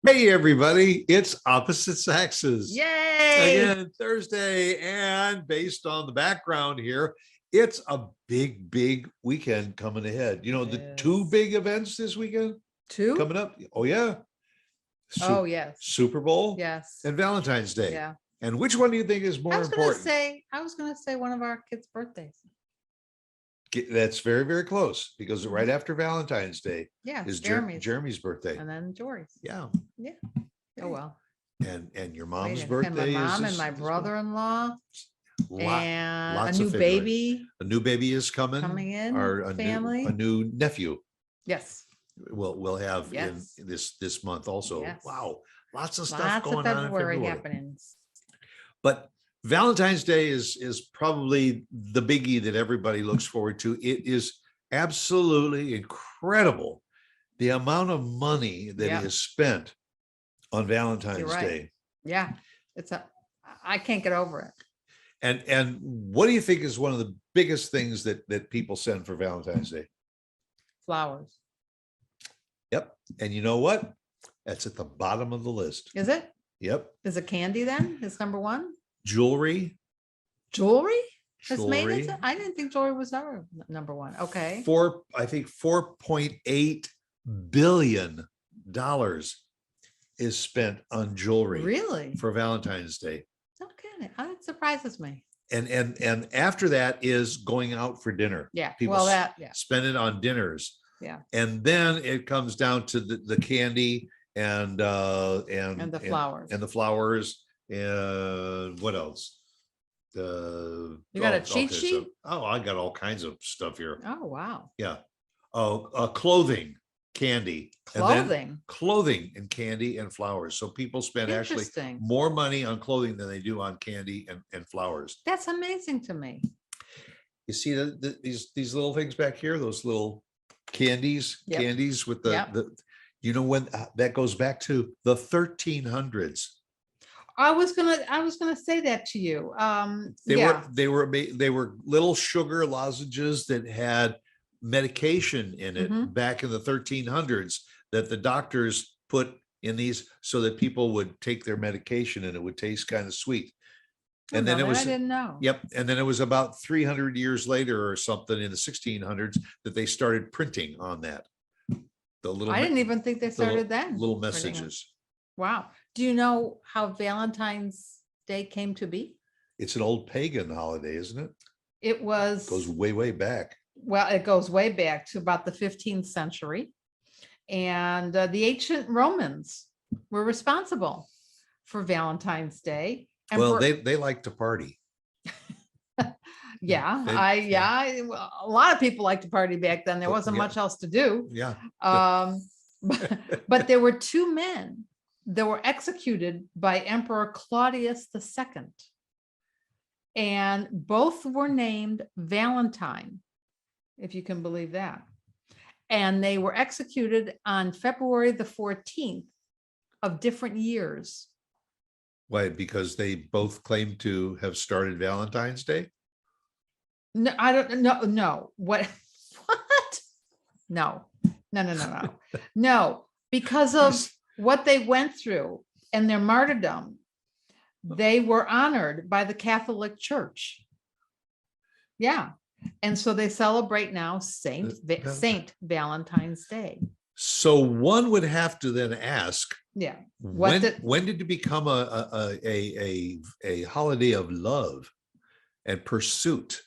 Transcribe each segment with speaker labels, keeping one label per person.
Speaker 1: Hey everybody, it's Opposite Saxes.
Speaker 2: Yay!
Speaker 1: Again, Thursday, and based on the background here, it's a big weekend coming ahead. You know, the two
Speaker 2: Yes.
Speaker 1: big events this weekend
Speaker 2: Two?
Speaker 1: coming up. Oh yeah.
Speaker 2: Oh, yes.
Speaker 1: Super Bowl
Speaker 2: Yes.
Speaker 1: and Valentine's Day.
Speaker 2: Yeah.
Speaker 1: And which one do you think is
Speaker 2: I
Speaker 1: more
Speaker 2: was gonna
Speaker 1: important?
Speaker 2: say one of our kids' birthdays.
Speaker 1: That's very close because right
Speaker 2: Mhm.
Speaker 1: after Valentine's Day
Speaker 2: Yeah,
Speaker 1: is
Speaker 2: Jeremy's.
Speaker 1: Jeremy's birthday.
Speaker 2: And then Jory's.
Speaker 1: Yeah.
Speaker 2: Yeah. Oh well.
Speaker 1: And your mom's
Speaker 2: And
Speaker 1: birthday
Speaker 2: my
Speaker 1: is
Speaker 2: mom and my brother-in-law and
Speaker 1: lots
Speaker 2: a new
Speaker 1: of family.
Speaker 2: baby
Speaker 1: A new baby is
Speaker 2: coming in.
Speaker 1: or a
Speaker 2: Family.
Speaker 1: new nephew
Speaker 2: Yes.
Speaker 1: we'll have
Speaker 2: Yes.
Speaker 1: in this month also.
Speaker 2: Yes.
Speaker 1: Wow, lots of stuff
Speaker 2: Lots
Speaker 1: going
Speaker 2: of
Speaker 1: on in
Speaker 2: February
Speaker 1: February.
Speaker 2: happenings.
Speaker 1: But Valentine's Day is probably the biggie that everybody looks forward to. It is absolutely incredible the amount of money that
Speaker 2: Yeah.
Speaker 1: is spent on Valentine's
Speaker 2: You're right.
Speaker 1: Day.
Speaker 2: Yeah. I can't get over it.
Speaker 1: And what do you think is one of the biggest things that people send for Valentine's Day?
Speaker 2: Flowers.
Speaker 1: Yep. And you know what? That's at the bottom of the list.
Speaker 2: Is it?
Speaker 1: Yep.
Speaker 2: Is it candy then? Is number one?
Speaker 1: Jewelry.
Speaker 2: Jewelry? Has made
Speaker 1: Jewelry.
Speaker 2: it? I didn't think jewelry was ever number one. Okay.
Speaker 1: I think $4.8 billion is spent on jewelry
Speaker 2: Really?
Speaker 1: for Valentine's Day.
Speaker 2: Okay. That surprises me.
Speaker 1: And after that is going out for dinner.
Speaker 2: Yeah.
Speaker 1: People
Speaker 2: Well, yeah.
Speaker 1: spend it on dinners.
Speaker 2: Yeah.
Speaker 1: And then it comes down to the candy and
Speaker 2: the flowers.
Speaker 1: and the flowers and what else?
Speaker 2: You got a cheat sheet?
Speaker 1: Oh, I got all kinds of stuff here.
Speaker 2: Oh, wow.
Speaker 1: Yeah. Oh, clothing, candy, clothing and candy and flowers. So people spend actually
Speaker 2: Interesting.
Speaker 1: more money on clothing than they do on candy and flowers.
Speaker 2: That's amazing to me.
Speaker 1: You see these little things back here, those little candies,
Speaker 2: Yep.
Speaker 1: candies with
Speaker 2: Yep.
Speaker 1: you know when that goes back to the 1300s.
Speaker 2: I was gonna say that to you.
Speaker 1: They were little sugar lozenges that had medication in it
Speaker 2: Mhm.
Speaker 1: back in the 1300s that the doctors put in these so that people would take their medication and it would taste kind of sweet. And then it was,
Speaker 2: I didn't know.
Speaker 1: yep. And then it was about 300 years later or something in the 1600s that they started printing on that.
Speaker 2: I didn't even think they started then.
Speaker 1: Little messages.
Speaker 2: Wow. Do you know how Valentine's Day came to be?
Speaker 1: It's an old pagan holiday, isn't it?
Speaker 2: It was.
Speaker 1: Goes way back.
Speaker 2: Well, it goes way back to about the 15th century. And the ancient Romans were responsible for Valentine's Day. And
Speaker 1: well, they like to party.
Speaker 2: Yeah, a lot of people liked to party back then. There wasn't much else to do.
Speaker 1: Yeah.
Speaker 2: But there were two men that were executed by Emperor Claudius II. And both were named Valentine, if you can believe that. And they were executed on February the 14th of different years.
Speaker 1: Why? Because they both claim to have started Valentine's Day?
Speaker 2: No, I don't know. No, what? No, because of what they went through and their martyrdom, they were honored by the Catholic Church. Yeah. And so they celebrate now Saint Valentine's Day.
Speaker 1: So one would have to then ask,
Speaker 2: yeah,
Speaker 1: when did it become a holiday of love and pursuit?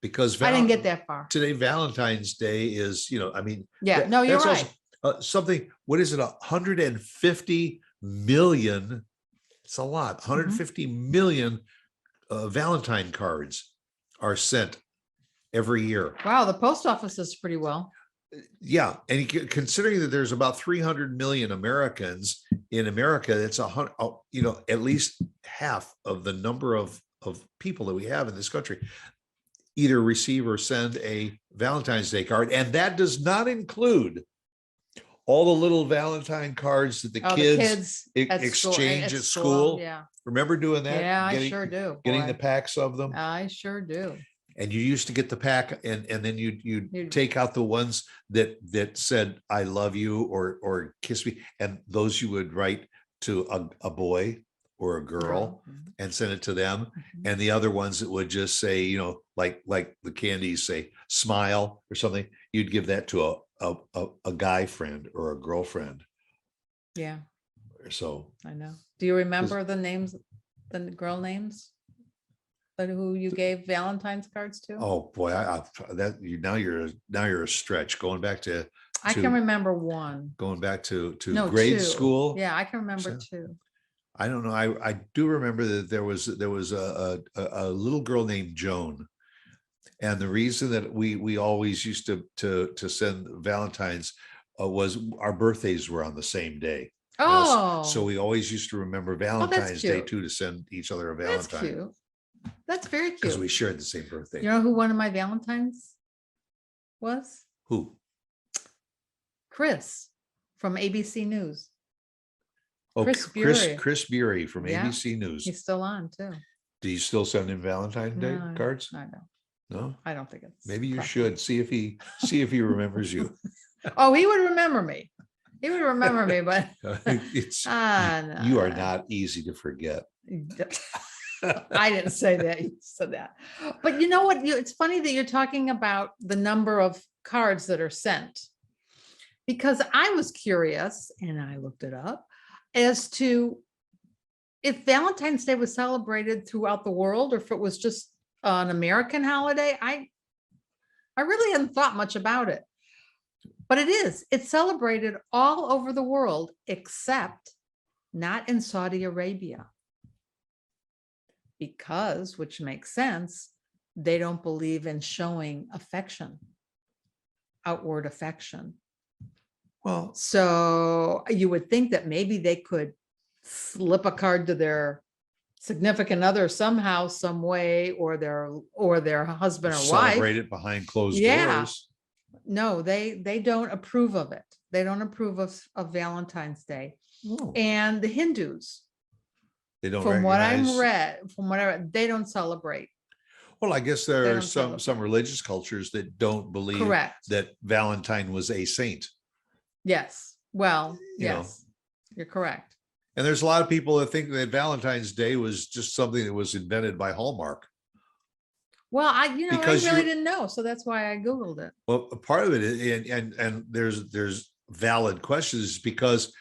Speaker 1: Because
Speaker 2: I didn't get that far.
Speaker 1: Today, Valentine's Day is, I mean,
Speaker 2: yeah, no, you're right.
Speaker 1: Also, something, what is it? 150 million. It's a lot. 150 million Valentine cards are sent every year.
Speaker 2: Wow, the post office is pretty well.
Speaker 1: Yeah, and considering that there's about 300 million Americans in America, it's at least half of the number of people that we have in this country either receive or send a Valentine's Day card, and that does not include all the little Valentine cards that the kids exchange at school.
Speaker 2: Yeah,
Speaker 1: remember doing that?
Speaker 2: Yeah, I sure do.
Speaker 1: Getting the packs of them.
Speaker 2: I sure do.
Speaker 1: And you used to get the pack, and then you'd
Speaker 2: You'd-
Speaker 1: take out the ones that said "I love you" or "kiss me," and those you would write to a boy or a girl and send it to them.
Speaker 2: Mhm.
Speaker 1: And the other ones that would just say, like the candies say "smile" or something, you'd give that to a guy friend or a girlfriend.
Speaker 2: Yeah,
Speaker 1: So
Speaker 2: I know. Do you remember the names, the girl names? But who you gave Valentine's cards to?
Speaker 1: oh boy, that you now you're a stretch going back to
Speaker 2: I can remember one.
Speaker 1: going back to
Speaker 2: No,
Speaker 1: grade
Speaker 2: two.
Speaker 1: school.
Speaker 2: Yeah, I can remember
Speaker 1: So-
Speaker 2: two.
Speaker 1: I don't know. I do remember that there was a little girl named Joan, and the reason that we always used to send Valentines was our birthdays were on the same day.
Speaker 2: Oh,
Speaker 1: So we always used to remember Valentine's Day
Speaker 2: cute.
Speaker 1: too, to send each other a
Speaker 2: that's
Speaker 1: Valentine
Speaker 2: cute. That's very
Speaker 1: because we
Speaker 2: cute.
Speaker 1: shared the same birthday.
Speaker 2: You know who one of my Valentines was?
Speaker 1: Who?
Speaker 2: Chris from ABC News.
Speaker 1: Oh,
Speaker 2: Chris Bury.
Speaker 1: Chris Bury from
Speaker 2: Yeah.
Speaker 1: ABC News.
Speaker 2: He's still on too.
Speaker 1: Do you still send him Valentine's Day
Speaker 2: No,
Speaker 1: cards?
Speaker 2: I know.
Speaker 1: No,
Speaker 2: I don't think it's.
Speaker 1: maybe you
Speaker 2: proper.
Speaker 1: should see if he remembers you.
Speaker 2: Oh, he would remember me. He would remember me, but
Speaker 1: It's
Speaker 2: no,
Speaker 1: you are
Speaker 2: no.
Speaker 1: not easy to forget.
Speaker 2: I didn't say that. You said that. But you know what? It's funny that you're talking about the number of cards that are sent, because I was curious and I looked it up as to if Valentine's Day was celebrated throughout the world or if it was just an American holiday. I really hadn't thought much about it, but it is. It's celebrated all over the world except not in Saudi Arabia. Because, which makes sense, they don't believe in showing affection, outward affection.
Speaker 1: Well,
Speaker 2: So you would think that maybe they could slip a card to their significant other somehow, some way, or their husband or wife.
Speaker 1: celebrate it behind closed
Speaker 2: Yeah.
Speaker 1: doors.
Speaker 2: No, they don't approve of it. They don't approve of Valentine's Day.
Speaker 1: Oh,
Speaker 2: And the Hindus,
Speaker 1: they don't
Speaker 2: from what I
Speaker 1: recognize.
Speaker 2: read, they don't celebrate.
Speaker 1: Well, I guess
Speaker 2: They
Speaker 1: there are
Speaker 2: don't
Speaker 1: some
Speaker 2: celebrate.
Speaker 1: religious cultures that don't believe
Speaker 2: Correct.
Speaker 1: that Valentine was a saint.
Speaker 2: Yes. Well,
Speaker 1: You know.
Speaker 2: yes, you're correct.
Speaker 1: And there's a lot of people that think that Valentine's Day was just something that was invented by Hallmark.
Speaker 2: Well, I
Speaker 1: Because
Speaker 2: really
Speaker 1: you-
Speaker 2: didn't know. So that's why I Googled it.
Speaker 1: Well, a part of it is, and there's valid questions because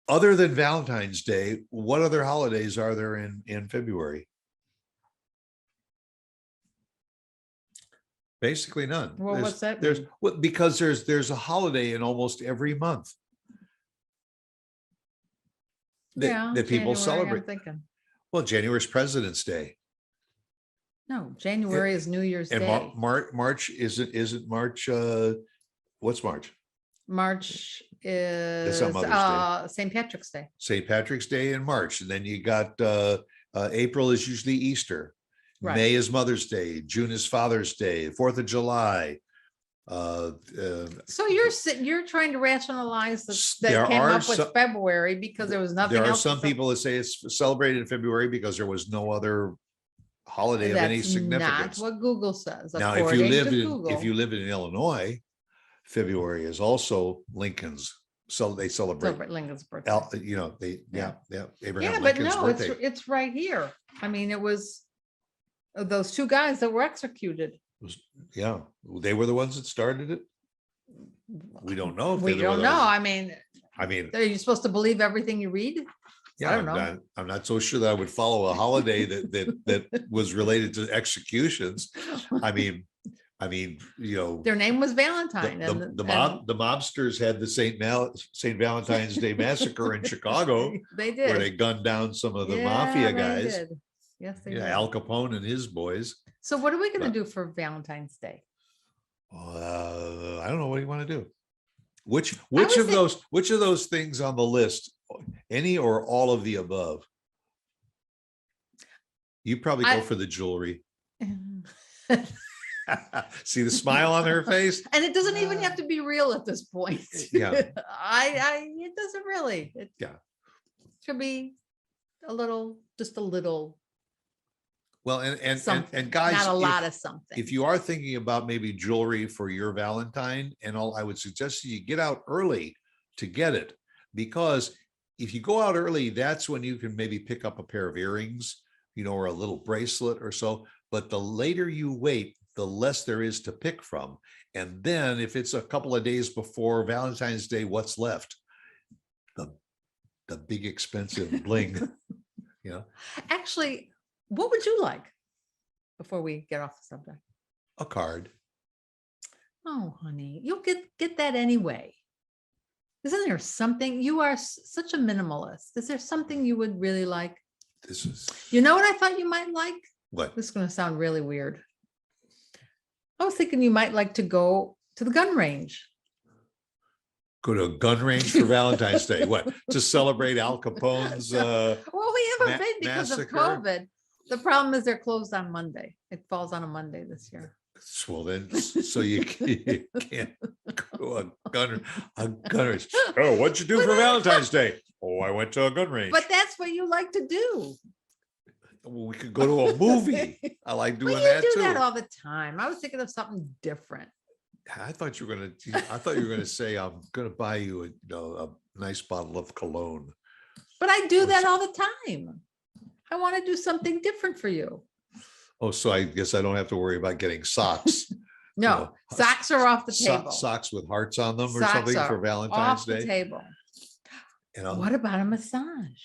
Speaker 1: other than Valentine's Day, what other holidays are there in February? Basically none.
Speaker 2: Well, what's that
Speaker 1: There's
Speaker 2: mean?
Speaker 1: because there's a holiday in almost every month that people
Speaker 2: January,
Speaker 1: celebrate.
Speaker 2: I'm thinking.
Speaker 1: Well, January is President's Day,
Speaker 2: No, January is New Year's
Speaker 1: and
Speaker 2: Day.
Speaker 1: March isn't March. What's March?
Speaker 2: March is
Speaker 1: not Mother's Day.
Speaker 2: St. Patrick's Day.
Speaker 1: St. Patrick's Day in March, and then you got April is usually Easter.
Speaker 2: Right.
Speaker 1: May is Mother's Day. June is Father's Day. 4th of July.
Speaker 2: So you're trying to rationalize that
Speaker 1: There
Speaker 2: came
Speaker 1: are
Speaker 2: up with
Speaker 1: some-
Speaker 2: February because there was nothing
Speaker 1: There are
Speaker 2: else. to
Speaker 1: some people that say it's celebrated in February because there was no other holiday of any
Speaker 2: That's
Speaker 1: significance.
Speaker 2: not what Google says.
Speaker 1: Now, if you
Speaker 2: according
Speaker 1: live
Speaker 2: to
Speaker 1: in
Speaker 2: Google.
Speaker 1: Illinois, February is also Lincoln's. So they celebrate.
Speaker 2: Celebrate Lincoln's birthday.
Speaker 1: Abraham
Speaker 2: Yeah, but
Speaker 1: Lincoln's
Speaker 2: no,
Speaker 1: birthday.
Speaker 2: it's right here. I mean, it was those two guys that were executed.
Speaker 1: Yeah, they were the ones that started it. We don't know. If
Speaker 2: We
Speaker 1: they were
Speaker 2: don't
Speaker 1: the
Speaker 2: know.
Speaker 1: ones-
Speaker 2: I mean, are you supposed to believe everything you read?
Speaker 1: Yeah,
Speaker 2: don't know.
Speaker 1: I'm not so sure that I would follow a holiday that was related to executions. I mean,
Speaker 2: Their name was Valentine.
Speaker 1: the mobsters had the St. Valentine's Day massacre in Chicago,
Speaker 2: They did.
Speaker 1: where they gunned down some of the
Speaker 2: Yeah,
Speaker 1: mafia
Speaker 2: they
Speaker 1: guys.
Speaker 2: did. Yes, they
Speaker 1: Yeah,
Speaker 2: did.
Speaker 1: Al Capone and his boys.
Speaker 2: So what are we going to
Speaker 1: But-
Speaker 2: do for Valentine's Day?
Speaker 1: I don't know. What do you want to do? Which
Speaker 2: was
Speaker 1: of those things on the list, any or all of the above? You probably
Speaker 2: I-
Speaker 1: go for the jewelry. See the smile on her face?
Speaker 2: And it doesn't even have to be real at this point.
Speaker 1: Yeah.
Speaker 2: It doesn't really. It
Speaker 1: Yeah.
Speaker 2: should be just a little
Speaker 1: Well, and
Speaker 2: something,
Speaker 1: guys,
Speaker 2: not a lot of something.
Speaker 1: if you are thinking about maybe jewelry for your Valentine and all, I would suggest you get out early to get it, because if you go out early, that's when you can maybe pick up a pair of earrings, or a little bracelet or so. But the later you wait, the less there is to pick from. And then if it's a couple of days before Valentine's Day, what's left? The big expensive bling.
Speaker 2: Actually, what would you like before we get off the subject?
Speaker 1: A card.
Speaker 2: Oh, honey, you'll get that anyway. Isn't there something? You are such a minimalist. Is there something you would really like?
Speaker 1: This is
Speaker 2: You know what I thought you might like?
Speaker 1: what?
Speaker 2: This is going to sound really weird. I was thinking you might like to go to the gun range.
Speaker 1: Go to a gun range for Valentine's Day. What? To celebrate Al Capone's
Speaker 2: Well, we haven't been because
Speaker 1: massacre?
Speaker 2: of COVID. The problem is they're closed on Monday. It falls on a Monday this year.
Speaker 1: Well, then, so you can't go to a gun range. Oh, what'd you do for Valentine's Day? Oh, I went to a gun range.
Speaker 2: But that's what you like to do.
Speaker 1: Well, we could go to a movie. I like doing
Speaker 2: Well, you
Speaker 1: that
Speaker 2: do
Speaker 1: too.
Speaker 2: that all the time. I was thinking of something different.
Speaker 1: I thought you were gonna say I'm gonna buy you a nice bottle of cologne.
Speaker 2: But I do that all the time. I want to do something different for you.
Speaker 1: Oh, so I guess I don't have to worry about getting socks.
Speaker 2: No, socks are off the
Speaker 1: So-
Speaker 2: table.
Speaker 1: socks with hearts on them or
Speaker 2: Socks
Speaker 1: something
Speaker 2: are
Speaker 1: for Valentine's
Speaker 2: off the
Speaker 1: Day.
Speaker 2: table. What about a massage?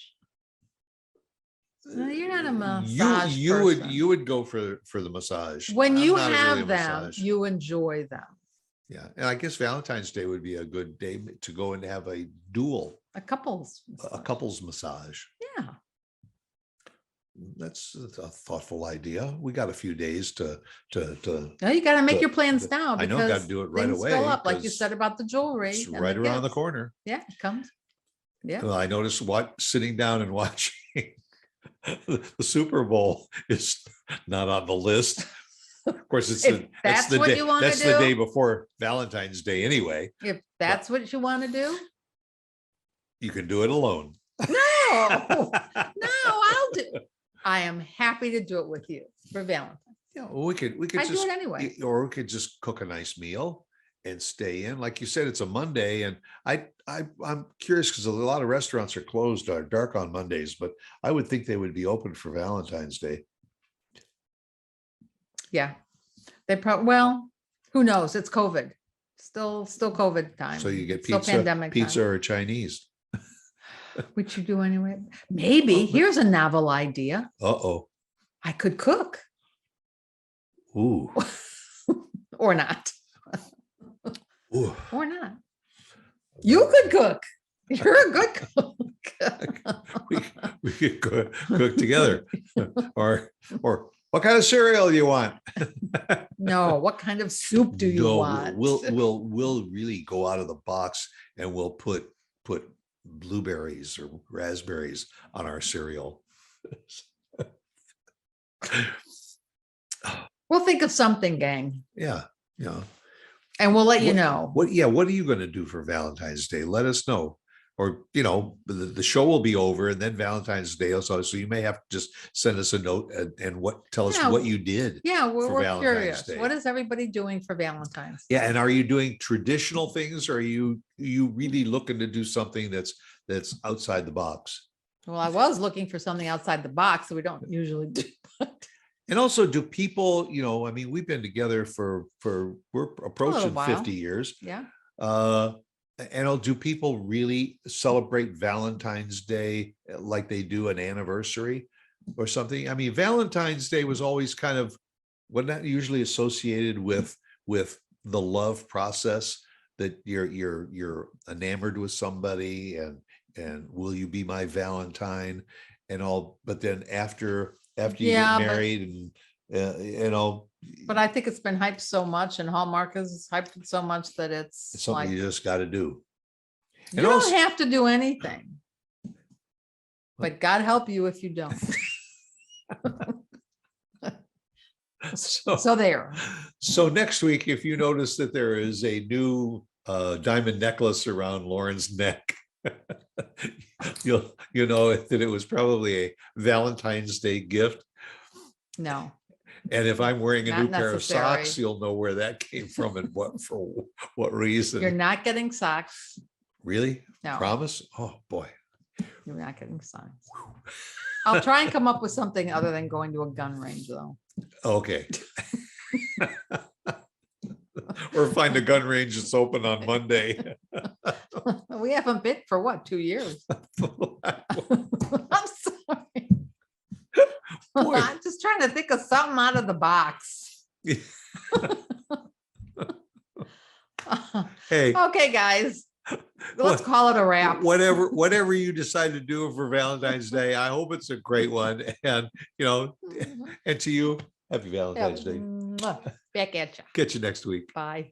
Speaker 2: No, you're not a massage person.
Speaker 1: you would go for the massage.
Speaker 2: When
Speaker 1: I'm
Speaker 2: you
Speaker 1: not really
Speaker 2: have
Speaker 1: a
Speaker 2: them,
Speaker 1: massage.
Speaker 2: you enjoy them.
Speaker 1: Yeah, and I guess Valentine's Day would be a good day to go and have a
Speaker 2: A couple's
Speaker 1: a
Speaker 2: massage.
Speaker 1: couple's massage.
Speaker 2: Yeah.
Speaker 1: That's a thoughtful idea. We got a few days to
Speaker 2: No, you got to make
Speaker 1: the-
Speaker 2: your plans
Speaker 1: the-
Speaker 2: now
Speaker 1: I know,
Speaker 2: because
Speaker 1: gotta do it right
Speaker 2: things
Speaker 1: away,
Speaker 2: fill up, like you
Speaker 1: 'cause
Speaker 2: said about the jewelry.
Speaker 1: it's
Speaker 2: and
Speaker 1: right around the
Speaker 2: gifts.
Speaker 1: corner.
Speaker 2: Yeah, it comes. Yeah.
Speaker 1: Well, I noticed sitting down and watching the Super Bowl is not on the list. Of course,
Speaker 2: If that's
Speaker 1: the
Speaker 2: what
Speaker 1: day,
Speaker 2: you wanna
Speaker 1: that's the
Speaker 2: do.
Speaker 1: day before Valentine's Day anyway.
Speaker 2: If that's what you want to do.
Speaker 1: You can do it alone.
Speaker 2: No, I'll do. I am happy to do it with you for Valentine's.
Speaker 1: Yeah, well, we could
Speaker 2: I do
Speaker 1: just
Speaker 2: it anyway.
Speaker 1: or we could just cook a nice meal and stay in. Like you said, it's a Monday, and I'm curious because a lot of restaurants are closed or dark on Mondays, but I would think they would be open for Valentine's Day.
Speaker 2: Yeah. They probably, well, who knows? It's COVID. Still COVID time.
Speaker 1: So you get
Speaker 2: Still
Speaker 1: pizza,
Speaker 2: pandemic time.
Speaker 1: pizza or Chinese.
Speaker 2: Which you do anyway. Maybe here's a novel idea.
Speaker 1: Uh-oh.
Speaker 2: I could cook
Speaker 1: Ooh.
Speaker 2: or not.
Speaker 1: Ooh.
Speaker 2: Or not. You could cook. You're a good cook.
Speaker 1: we could cook together. or what kind of cereal you want?
Speaker 2: No, what kind of soup do you
Speaker 1: No,
Speaker 2: want?
Speaker 1: we'll really go out of the box and we'll put blueberries or raspberries on our cereal.
Speaker 2: We'll think of something, gang,
Speaker 1: Yeah.
Speaker 2: and we'll let you know.
Speaker 1: What are you going to do for Valentine's Day? Let us know. Or, the show will be over and then Valentine's Day also. So you may have to just send us a note and tell us
Speaker 2: Yeah.
Speaker 1: what you did.
Speaker 2: Yeah,
Speaker 1: for
Speaker 2: we're
Speaker 1: Valentine's
Speaker 2: curious.
Speaker 1: Day.
Speaker 2: What is everybody doing for Valentine's?
Speaker 1: Yeah. And are you doing traditional things? Or are you really looking to do something that's outside the box?
Speaker 2: Well, I was looking for something outside the box that we don't usually do.
Speaker 1: And also, do people, I mean, we've been together we're approaching
Speaker 2: while.
Speaker 1: 50 years.
Speaker 2: Yeah.
Speaker 1: Do people really celebrate Valentine's Day like they do an anniversary or something? I mean, Valentine's Day was always wasn't that usually associated with the love process, that you're enamored with somebody and will you be my Valentine and all, but then after you
Speaker 2: Yeah,
Speaker 1: get
Speaker 2: but-
Speaker 1: married and
Speaker 2: But I think it's been hyped so much, and Hallmark has hyped it so much that
Speaker 1: it's
Speaker 2: it's
Speaker 1: something
Speaker 2: like,
Speaker 1: you just got to do.
Speaker 2: you
Speaker 1: And
Speaker 2: don't
Speaker 1: also-
Speaker 2: have to do anything. But God help you if you don't. So there.
Speaker 1: So next week, if you notice that there is a new diamond necklace around Lauren's neck, you'll know that it was probably a Valentine's Day gift.
Speaker 2: No,
Speaker 1: And if I'm wearing a
Speaker 2: Not
Speaker 1: new pair of
Speaker 2: necessary.
Speaker 1: socks, you'll know where that came from and for what
Speaker 2: you're
Speaker 1: reason.
Speaker 2: not getting socks.
Speaker 1: Really?
Speaker 2: No.
Speaker 1: Promise? Oh, boy.
Speaker 2: You're not getting socks. I'll try and come up with something other than going to a gun range, though.
Speaker 1: Okay. Or find a gun range that's open on Monday.
Speaker 2: We haven't been for what, 2 years? I'm sorry.
Speaker 1: Boy.
Speaker 2: I'm just trying to think of something out of the box.
Speaker 1: Hey,
Speaker 2: Okay, guys, let's
Speaker 1: What-
Speaker 2: call it a wrap.
Speaker 1: whatever you decide to do for Valentine's Day, I hope it's a great one. And, and to you, happy
Speaker 2: Yeah,
Speaker 1: Valentine's Day.
Speaker 2: mwah. Back at you.
Speaker 1: Catch you next week.
Speaker 2: Bye.